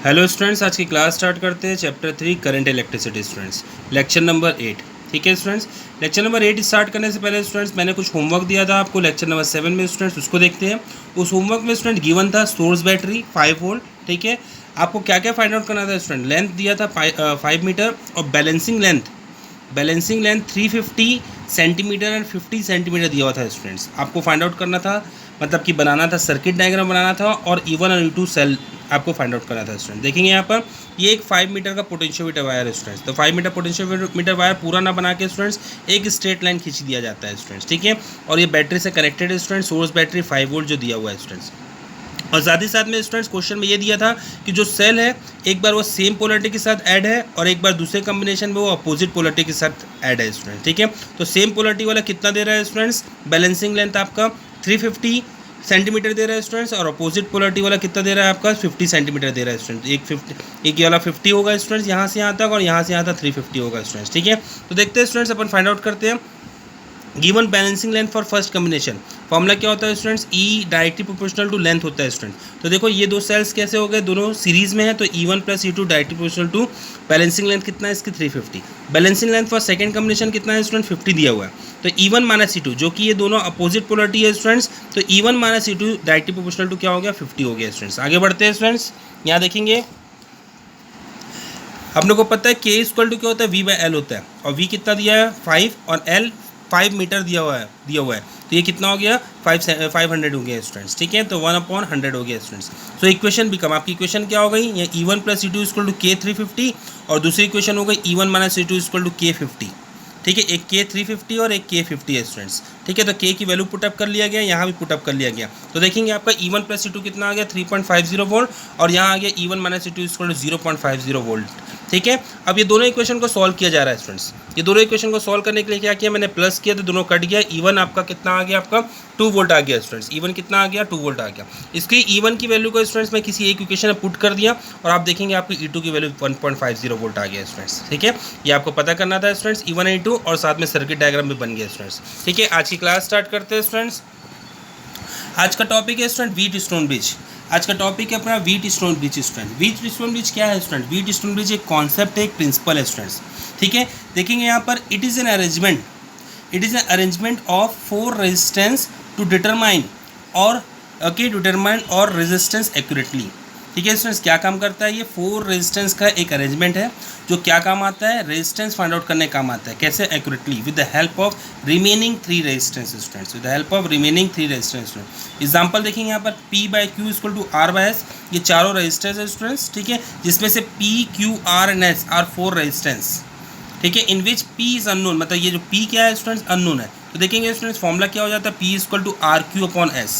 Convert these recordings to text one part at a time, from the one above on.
Hello students, आज की class start करते हैं। Chapter 3 current electricity students, lecture number 8। ठीक है स्टूडेंट्स, लेक्चर नंबर 8 स्टार्ट करने से पहले स्टूडेंट्स मैंने कुछ होमवर्क दिया था आपको लेक्चर नंबर 7 में स्टूडेंट्स, उसको देखते हैं। उस होमवर्क में स्टूडेंट गिवन था सोर्स बैटरी 5 वोल्ट। ठीक है, आपको क्या क्या फाइंड आउट करना था स्टूडेंट? लेंथ दिया था 5 मीटर और balancing length 350 centimetre and 50 centimetre दिया हुआ था स्टूडेंट्स। आपको फाइंड आउट करना था, मतलब कि बनाना था, सर्किट डायग्राम बनाना था और E1 और E2 सेल आपको फाइंड आउट करना था स्टूडेंट। देखेंगे यहाँ पर ये एक 5 मीटर का पोटेंशियोमीटर वायर है स्टूडेंट्स। तो 5 मीटर पोटेंशियोमीटर वायर पूरा ना बना के स्टूडेंट्स एक स्ट्रेट लाइन खींच दिया जाता है स्टूडेंट्स। ठीक है, और ये बैटरी से कनेक्टेड है स्टूडेंट्स, सोर्स बैटरी 5 वोल्ट जो दिया हुआ है स्टूडेंट्स। और साथ ही साथ में स्टूडेंट्स क्वेश्चन में ये दिया था कि जो सेल है एक बार वो सेम पोलरिटी के साथ ऐड है और एक बार दूसरे कॉम्बिनेशन में वो अपोजिट पोलरिटी के साथ ऐड है स्टूडेंट। ठीक है, तो सेम पोलरिटी वाला कितना दे रहा है स्टूडेंट्स? बैलेंसिंग लेंथ आपका 350 सेंटीमीटर दे रहा है स्टूडेंट्स, और अपोजिट पोलरिटी वाला कितना दे रहा है आपका? 50 सेंटीमीटर दे रहा है स्टूडेंट। एक ये वाला 50 होगा स्टूडेंट्स यहाँ से यहाँ तक, और यहाँ से यहाँ तक 350 होगा स्टूडेंट्स। ठीक है, तो देखते हैं स्टूडेंट्स, अपन फाइंड आउट करते हैं given balancing length for first combination. Formula क्या होता है students? E directly proportional to length होता है स्टूडेंट। तो देखो ये दो सेल्स कैसे हो गए, दोनों सीरीज में है, तो E1 plus E2 directly proportional to balancing length कितना है इसकी? 350। Balancing length for second combination कितना है स्टूडेंट? 50 दिया हुआ है। तो E1 माइनस E2 जो कि ये दोनों अपोजिट पोलरिटी है स्टूडेंट्स, तो E1 minus E2 directly proportional to क्या हो गया? 50 हो गया स्टूडेंट्स। आगे बढ़ते हैं स्टूडेंट्स, यहाँ देखेंगे अपने को पता है K इक्वल टू क्या होता है? V बाई L होता है, और V कितना दिया है? 5, और L 5 मीटर दिया हुआ है। तो ये कितना हो गया? 500 हो गया स्टूडेंट्स। ठीक है, तो 1/100 हो गया स्टूडेंट्स। सो इक्वेशन बिकम, आपकी इक्वेशन क्या हो गई? ये E1 plus E2 equal to K 350, और दूसरी इक्वेशन हो गई E1 minus E2 equal to K 50। ठीक है, एक K 350 और एक K 50 है स्टूडेंट्स। ठीक है, तो K की वैल्यू पुटअप कर लिया गया, यहाँ भी पुटअप कर लिया गया। तो देखेंगे आपका E1 प्लस E2 कितना आ गया? 3.50 वोल्ट, और यहाँ आ गया E1 minus E2 equal to 0.50 volt. ठीक है, अब ये दोनों इक्वेशन को सॉल्व किया जा रहा है स्टूडेंट्स। ये दोनों इक्वेशन को सॉल्व करने के लिए क्या किया मैंने? प्लस किया तो दोनों कट गया। E1 आपका कितना आ गया? आपका 2 वोल्ट आ गया स्टूडेंट्स। E1 कितना आ गया? 2 वोल्ट आ गया। इसकी E1 की वैल्यू को स्टूडेंट्स मैं किसी एक इक्वेशन में पुट कर दिया, और आप देखेंगे आपकी E2 की वैल्यू 1.50 वोल्ट आ गया स्टूडेंट्स। ठीक है, ये आपको पता करना था स्टूडेंट्स, E1 E2, और साथ में सर्किट डायग्राम भी बन गया स्टूडेंट्स। ठीक है, आज की क्लास स्टार्ट करते हैं स्टूडेंट्स। आज का टॉपिक है स्टूडेंट व्हीट स्टोन ब्रिज। आज का टॉपिक है अपना wheat stone bridge student. Wheat stone bridge क्या है स्टूडेंट? व्हीट स्टोन ब्रिज एक कॉन्सेप्ट है, एक प्रिंसिपल है स्टूडेंट्स। ठीक है, देखेंगे यहाँ पर it is an arrangement of 4 resistance to determine और रेजिस्टेंस एक्यूरेटली। ठीक है स्टूडेंट्स, क्या काम करता है ये? 4 रेजिस्टेंस का एक अरेंजमेंट है जो क्या काम आता है? रेजिस्टेंस फाइंड आउट करने काम आता है। कैसे? Accurately, with the help of remaining 3 resistance students, with the help of remaining 3 resistance student. Example देखेंगे यहाँ पर P by Q equal to R by S, ये चारों रेजिस्टेंस है स्टूडेंट्स। ठीक है, जिसमें से P, Q, R and S are 4 resistance. ठीक है, in which P is unknown, मतलब ये जो P क्या है स्टूडेंट्स? अननोन है। तो देखेंगे स्टूडेंट्स फॉर्मूला क्या हो जाता है? P equal to RQ upon S।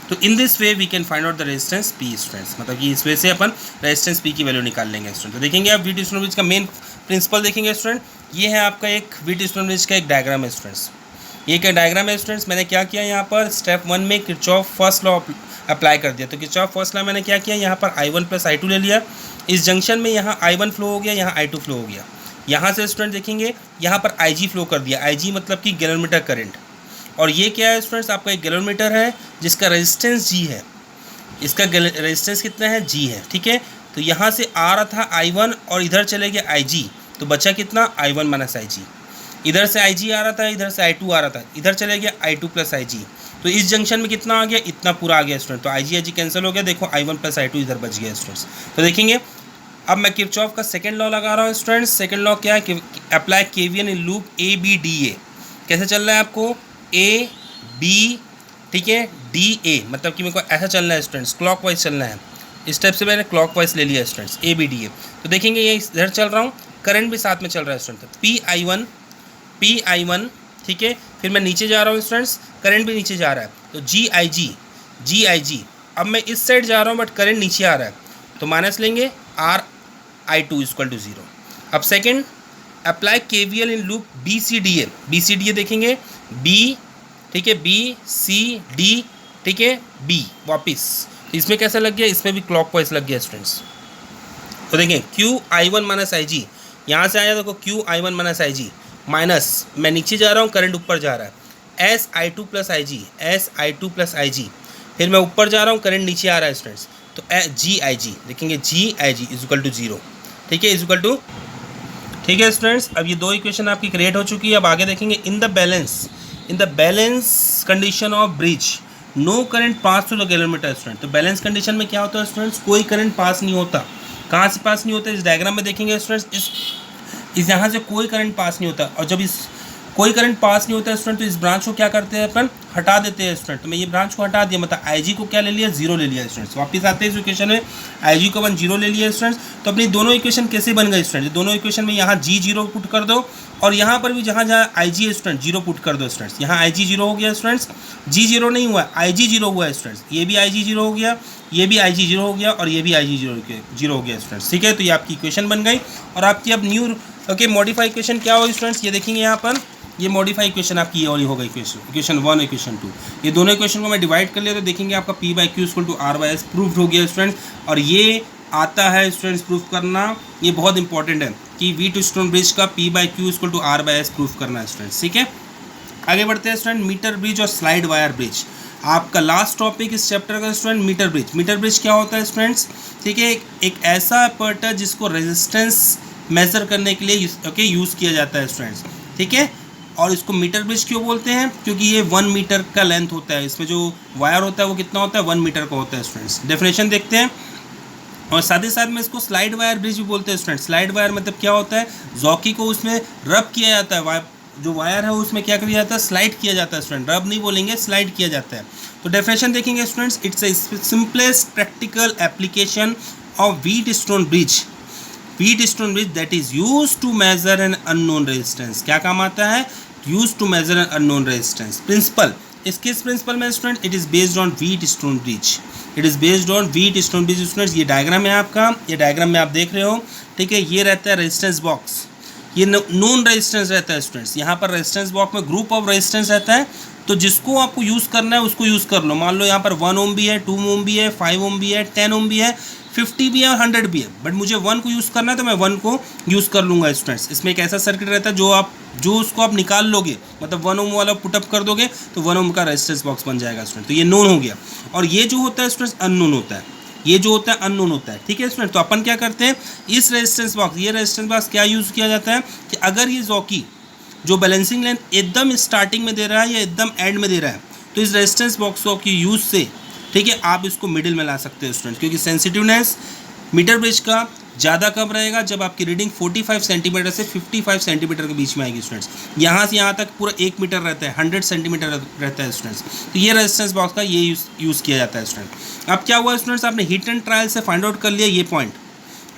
तो in this way we can find out the resistance P students, मतलब कि इस वे से अपन रेजिस्टेंस P की वैल्यू निकाल लेंगे स्टूडेंट। तो देखेंगे आप व्हीट स्टोन ब्रिज का मेन प्रिंसिपल देखेंगे स्टूडेंट। ये है आपका एक व्हीट स्टोन ब्रिज का एक डायग्राम है स्टूडेंट्स। ये क्या डायग्राम है स्टूडेंट्स? मैंने क्या किया यहाँ पर? स्टेप 1 में किरचॉफ फर्स्ट लॉ अप्लाई कर दिया। तो किरचॉफ फर्स्ट लॉ मैंने क्या किया? यहाँ पर I1 प्लस I2 ले लिया। इस जंक्शन में यहाँ I1 फ्लो हो गया, यहाँ I2 फ्लो हो गया। यहाँ से स्टूडेंट देखेंगे यहाँ पर IG फ्लो कर दिया। IG मतलब कि गैलोमीटर करंट। और ये क्या है स्टूडेंट्स? आपका एक गैलोमीटर है जिसका रेजिस्टेंस G है। इसका रेजिस्टेंस कितना है? G है। ठीक है, तो यहाँ से आ रहा था I1 और इधर चले गया IG, तो बचा कितना? I1 minus IG। इधर से IG आ रहा था, इधर से I2 आ रहा था, इधर चले गया I2 प्लस IG। तो इस जंक्शन में कितना आ गया? इतना पूरा आ गया स्टूडेंट। तो IG कैंसिल हो गया, देखो I1 प्लस I2 इधर बच गया स्टूडेंट्स। तो देखेंगे अब मैं किरचॉफ का सेकेंड लॉ लगा रहा हूँ स्टूडेंट्स। सेकेंड लॉ क्या है? Apply KVL in loop ABDA। कैसे चल रहा है आपको? A B, ठीक है, DA, मतलब कि मेरे को ऐसा चलना है स्टूडेंट्स, क्लॉकवाइज चलना है। इस टाइप से मैंने क्लॉकवाइज ले लिया स्टूडेंट्स, ABDA। तो देखेंगे ये इधर चल रहा हूँ, करंट भी साथ में चल रहा है स्टूडेंट। PI1, ठीक है, फिर मैं नीचे जा रहा हूँ स्टूडेंट्स, करंट भी नीचे जा रहा है, तो GIG। अब मैं इस साइड जा रहा हूँ बट करंट नीचे आ रहा है, तो माइनस लेंगे, RI2 इक्वल टू 0। अब second apply KVL in loop BCDA देखेंगे B, ठीक है, BCD, ठीक है, B वापिस। इसमें कैसा लग गया? इसमें भी क्लॉकवाइज लग गया स्टूडेंट्स। तो देखें QI1 माइनस IG, यहाँ से आया देखो QI1 माइनस IG, माइनस मैं नीचे जा रहा हूँ, करंट ऊपर जा रहा है, SI2 प्लस IG, फिर मैं ऊपर जा रहा हूँ, करंट नीचे आ रहा है स्टूडेंट्स, तो जी आई जी देखेंगे, जी आई जी इज इक्वल टू 0, ठीक है, इज इक्वल टू, ठीक है स्टूडेंट्स। अब ये दो इक्वेशन आपकी क्रिएट हो चुकी है। अब आगे देखेंगे in the balance condition of bridge no current pass to the kilometre student. तो बैलेंस कंडीशन में क्या होता है स्टूडेंट्स, कोई करंट पास नहीं होता। कहाँ से पास नहीं होता, इस डायग्राम में देखेंगे स्टूडेंट्स, इस यहाँ से कोई करंट पास नहीं होता। और जब इस कोई करंट पास नहीं होता है स्टूडेंट, तो इस ब्रांच को क्या करते हैं अपन, हटा देते हैं स्टूडेंट। तो मैं ये ब्रांच को हटा दिया, मतलब आईजी को क्या ले लिया, 0 ले लिया स्टूडेंट्स। वापस आते हैं इस इक्वेशन में, आईजी को अपन 0 ले लिया स्टूडेंट्स। तो अपनी दोनों इक्वेशन कैसे बन गए स्टूडेंट, दोनों इक्वेशन में यहाँ जी 0 पुट कर दो, और यहाँ पर भी जहाँ जहाँ आई स्टूडेंट 0 पुट कर दो स्टूडेंट्स। यहाँ आई जी 0 हो गया स्टूडेंट्स, जी 0 नहीं हुआ, आई जी 0 हुआ है स्टूडेंट्स। ये भी आई जी 0 हो गया, ये भी आई जी 0 हो गया, और ये भी आई जी 0 हो गया स्टूडेंट्स, ठीक है। तो ये आपकी इक्वेशन बन गई। और आपकी अब न्यू ओके मॉडिफाई इक्वेशन क्या होगी स्टूडेंट्स, ये देखेंगे यहाँ पर, ये मॉडिफाई इक्वेशन आपकी ये वाली हो गई, इक्वेशन 1 इक्वेशन 2। ये दोनों इक्वेशन को मैं डिवाइड कर लिया तो देखेंगे आपका P by Q equal to R by S proof हो गया स्टूडेंट्स। और ये आता है स्टूडेंट्स प्रूफ करना, ये बहुत इंपॉर्टेंट है कि वी टू स्टोन ब्रिज का P by Q equal to R by S proof करना है स्टूडेंट्स, ठीक है। आगे बढ़ते हैं स्टूडेंट, मीटर ब्रिज और स्लाइड वायर ब्रिज, आपका लास्ट टॉपिक इस चैप्टर का स्टूडेंट। मीटर ब्रिज क्या होता है स्टूडेंट्स, ठीक है, एक ऐसा अपॉर्टर जिसको रेजिस्टेंस मेजर करने के लिए यूज़ किया जाता है स्टूडेंट्स, ठीक है। और इसको मीटर ब्रिज क्यों बोलते हैं, क्योंकि ये 1 मीटर का लेंथ होता है। इसमें जो वायर होता है वो कितना होता है, 1 मीटर का होता है स्टूडेंट्स। डेफिनेशन देखते हैं। और साथ ही साथ में इसको स्लाइड वायर ब्रिज भी बोलते हैं स्टूडेंट्स। स्लाइड वायर मतलब क्या होता है, जॉकी को उसमें रब किया जाता है, जो वायर है उसमें क्या किया जाता है, स्लाइड किया जाता है स्टूडेंट। रब नहीं बोलेंगे, स्लाइड किया जाता है। तो डेफिनेशन देखेंगे students, it's a simplest practical application of Wheatstone bridge that is used to measure an unknown resistance. क्या काम आता है, used to measure an unknown resistance. Principle, इसके प्रिंसिपल में student, it is based on Wheatstone bridge students. ये diagram है आपका, ये डायग्राम में आप देख रहे हो, ठीक है। ये रहता है रेजिस्टेंस बॉक्स, ये नोन रेजिस्टेंस रहता है स्टूडेंट्स। यहाँ पर रेजिस्टेंस बॉक्स में ग्रुप ऑफ रेजिस्टेंस रहता है, तो जिसको आपको यूज़ करना है उसको यूज़ कर लो। मान लो यहाँ पर 1 ओम भी है, 2 ओम भी है, 5 ओम भी है, 10 ओम भी है, 50 भी है और 100 भी है। बट मुझे 1 को यूज़ करना है तो मैं 1 को यूज़ कर लूँगा स्टूडेंट्स। इसमें एक ऐसा सर्किट रहता है जो उसको आप निकाल लोगे, मतलब 1 ओम वाला पुटअप कर दोगे तो 1 ओम का रेजिस्टेंस बॉक्स बन जाएगा स्टूडेंट। तो ये नोन हो गया। और ये जो होता है स्टूडेंट्स अननोन होता है, ये जो होता है अननोन होता है, ठीक है स्टूडेंट। तो अपन क्या करते हैं, इस रेजिस्टेंस बॉक्स, ये रेजिस्टेंस बॉक्स क्या यूज़ किया जाता है कि अगर ये जॉकी जो बैलेंसिंग लेंथ एकदम स्टार्टिंग में दे रहा है या एकदम एंड में दे रहा है, तो इस रेजिस्टेंस बॉक्स की यूज़ से, ठीक है, आप इसको मिडिल में ला सकते हो स्टूडेंट। क्योंकि सेंसिटिवनेस मीटर ब्रिज का ज़्यादा कब रहेगा, जब आपकी रीडिंग 45 सेंटीमीटर से 55 सेंटीमीटर के बीच में आएगी स्टूडेंट्स। यहाँ से यहाँ तक पूरा 1 मीटर रहता है, 100 सेंटीमीटर रहता है स्टूडेंट्स। तो ये रेजिस्टेंस बॉक्स का ये यूज़ किया जाता है स्टूडेंट। अब क्या हुआ स्टूडेंट्स, आपने हिट एंड ट्रायल से फाइंड आउट कर लिया ये पॉइंट,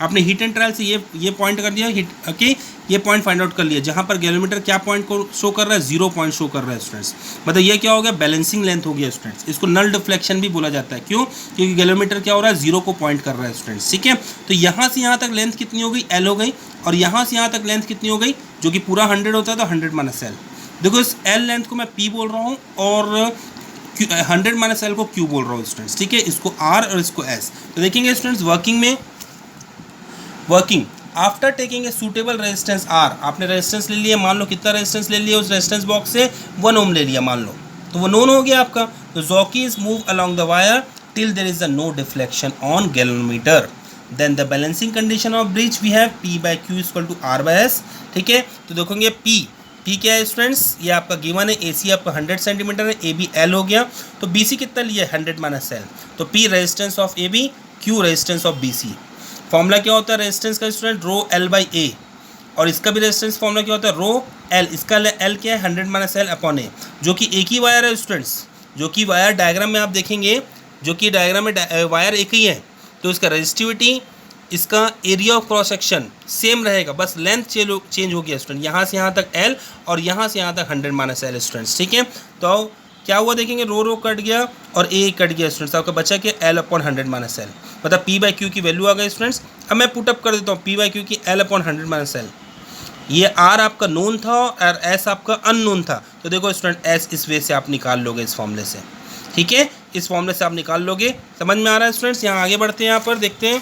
आपने हिट एंड ट्रायल से ये पॉइंट कर दिया, ओके, ये पॉइंट फाइंड आउट कर लिया। जहाँ पर गैलोमीटर क्या पॉइंट को शो कर रहा है, 0 पॉइंट शो कर रहा है स्टूडेंट्स। मतलब ये क्या हो गया, बैलेंसिंग लेंथ हो गया स्टूडेंट्स। इसको नल डिफ्लेक्शन भी बोला जाता है। क्यों, क्योंकि गैलोमीटर क्या हो रहा है, 0 को पॉइंट कर रहा है स्टूडेंट्स, ठीक है। तो यहाँ से यहाँ तक लेंथ कितनी हो गई, L हो गई। और यहाँ से यहाँ तक लेंथ कितनी हो गई, जो कि पूरा 100 होता है तो 100 माइनस L। देखो इस L लेंथ को मैं P बोल रहा हूँ और 100 माइनस L को Q बोल रहा हूँ स्टूडेंट्स, ठीक है। इसको R और इसको S। तो देखेंगे students working after taking a suitable resistance R, आपने रेजिस्टेंस ले लिया, मान लो कितना रेजिस्टेंस ले लिया, उस रेजिस्टेंस बॉक्स से 1 ओम ले लिया मान लो, तो वो नोन हो गया आपका। तो jockeys move along the wire till there is a no deflection on galvanometer, then the balancing condition of bridge we have P by Q equal to R by S, ठीक है। तो देखोगे P क्या है स्टूडेंट्स, ये आपका given है, AC आपका 100 सेंटीमीटर है, AB L हो गया। तो BC कितना लिया है, 100 माइनस L। तो P resistance of AB, Q resistance of BC। Formula क्या होता है रेजिस्टेंस का student, rho L by A। और इसका भी रेजिस्टेंस फॉर्मूला क्या होता है, रो L। इसका L क्या है, 100 माइनस L अपॉन A, जो कि एक ही वायर है स्टूडेंट्स, जो कि वायर डायग्राम में आप देखेंगे, जो कि डायग्राम में वायर एक ही है। तो इसका रेजिस्टिविटी, इसका area of cross section same रहेगा, बस लेंथ चेंज हो गया स्टूडेंट। यहाँ से यहाँ तक L और यहाँ से यहाँ तक 100 माइनस L स्टूडेंट्स, ठीक है। तो क्या हुआ देखेंगे, रो कट गया और A कट गया स्टूडेंट्स, आपका बचा के L अपॉन 100 माइनस L, मतलब P बाई क्यू की वैल्यू आ गई स्टूडेंट्स। अब मैं पुटअप कर देता हूँ P बाई क्यू की L अपॉन 100 माइनस L। ये R आपका नोन था और S आपका अननोन था। तो देखो स्टूडेंट S इस वे से आप निकाल लोगे इस फॉर्मूले से, ठीक है, इस फॉर्मूले से आप निकाल लोगे। समझ में आ रहा है स्टूडेंट्स। यहाँ आगे बढ़ते हैं, यहाँ पर देखते हैं,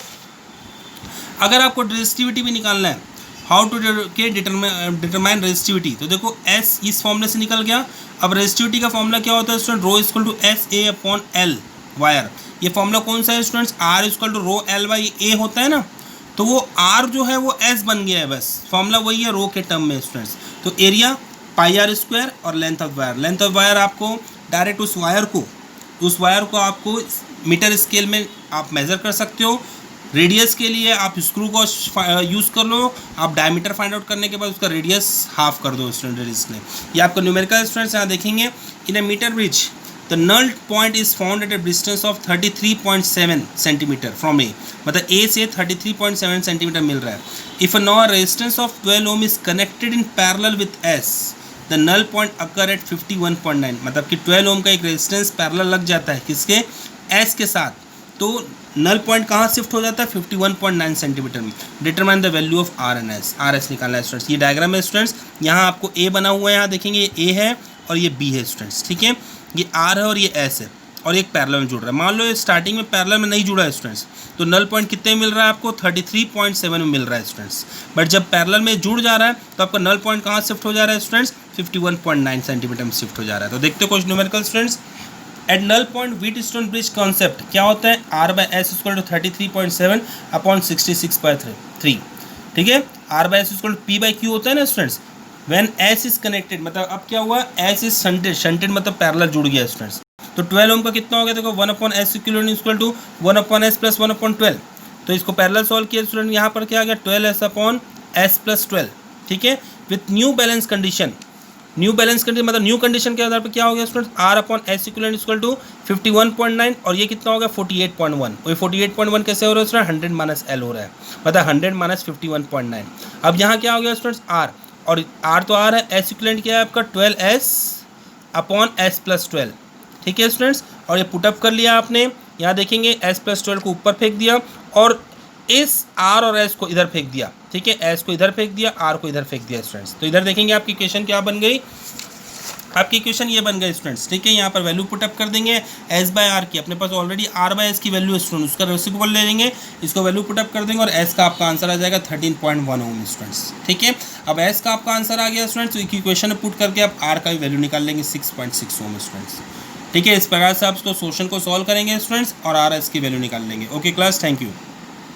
अगर आपको रेजिस्टिविटी भी निकालना है, हाउ टू डिटरमाइन रेजिस्टिविटी, तो देखो S इस फॉर्मूले से निकल गया। अब रेजिस्टिविटी का फॉर्मूला क्या होता है student, rho equal to SA upon L, wire. ये फॉर्मूला कौन सा है students, R equal to rho L by A होता है ना, तो वो आर जो है वो एस बन गया है, बस फॉर्मूला वही है रो के टर्म में स्टूडेंट्स। तो एरिया पाई आर स्क्वायर और length of wire, length of wire आपको डायरेक्ट उस वायर को आपको मीटर स्केल में आप मेज़र कर सकते हो। रेडियस के लिए आप स्क्रू को यूज़ कर लो, आप डायमीटर फाइंड आउट करने के बाद उसका रेडियस हाफ कर दो स्टूडेंट रेडियस में। ये आपका न्यूमेरिकल स्टूडेंट्स यहाँ देखेंगे। In a metre bridge the null point is found at a distance of 33.7 centimetre from A, मतलब ए से 33.7 सेंटीमीटर मिल रहा है। If no resistance of 12 ohm is connected in parallel with S the null point occur at 51.9, मतलब कि 12 ओम का एक resistance parallel लग जाता है किसके, एस के साथ, तो नल पॉइंट कहाँ शिफ्ट हो जाता है 51.9 सेंटीमीटर में। Determine the value of R and S, R S निकालना है स्टूडेंट्स। ये डायग्राम है स्टूडेंट्स, यहाँ आपको ए बना हुआ है, यहाँ देखेंगे ये ए है और ये बी है स्टूडेंट्स, ठीक है। ये आर है और ये एस है और एक पैरेलल में जुड़ रहा है। मान लो ये स्टार्टिंग में पैरेलल में नहीं जुड़ा है स्टूडेंट्स, तो नल पॉइंट कितने में मिल रहा है आपको 33.7 में मिल रहा है स्टूडेंट्स। बट जब पैरेलल में जुड़ जा रहा है तो आपका नल पॉइंट कहाँ शिफ्ट हो जा रहा है स्टूडेंट्स 51.9 सेंटीमीटर में शिफ्ट हो जा रहा है। तो देखते हो कुछ numerical students. At null point Wheatstone bridge concept क्या होता है, R by S equal to 33.7 upon 66/3, ठीक है। R by S equal to P by Q होता है ना students. When S is connected, मतलब अब क्या हुआ, एस इज शंटेड मतलब पैरेलल जुड़ गया स्टूडेंट्स। तो 12 ओम का कितना हो गया, देखो 1/s equal to 1/s plus 1/12। तो इसको पैरेलल सॉल्व किया स्टूडेंट, यहाँ पर क्या आ गया 12s/s प्लस 12, ठीक है। With new balance condition, new balance condition मतलब न्यू कंडीशन के आधार पर क्या हो गया स्टूडेंट, R/S इक्वल टू 51.9 और ये कितना हो गया 48.1। और ये 48.1 कैसे हो रहा है स्टूडेंट, 100 - L हो रहा है, मतलब 100 - 51.9। अब यहाँ क्या हो गया स्टूडेंट्स R, और R तो R है, S इक्वल क्या है आपका 12s/S प्लस 12, ठीक है स्टूडेंट्स। और ये पुटअप कर लिया आपने, यहाँ देखेंगे S प्लस 12 को ऊपर फेंक दिया और इस R और S को इधर फेंक दिया, ठीक है। S को इधर फेंक दिया, R को इधर फेंक दिया स्टूडेंट्स। तो इधर देखेंगे आपकी इक्वेशन क्या बन गई, आपकी इक्वेशन ये बन गई स्टूडेंट्स, ठीक है। यहाँ पर वैल्यू पुटअप कर देंगे S/R की, अपने पास ऑलरेडी R/S की वैल्यू है स्टूडेंट, उसका रेसिप्रोकल ले लेंगे, इसको वैल्यू पुटअप कर देंगे और S का आपका आंसर आ जाएगा 13.1 ओम स्टूडेंट्स, ठीक है। अब S का आपका आंसर आ गया स्टूडेंट्स, तो इक्वेशन में पुट करके आप R का भी वैल्यू निकाल लेंगे 6.6 ओम स्टूडेंट्स, ठीक है। इस प्रकार से आप इसको क्वेश्चन को सॉल्व करेंगे स्टूडेंट्स और R/S की वैल्यू निकाल लेंगे। Okay class, thank you.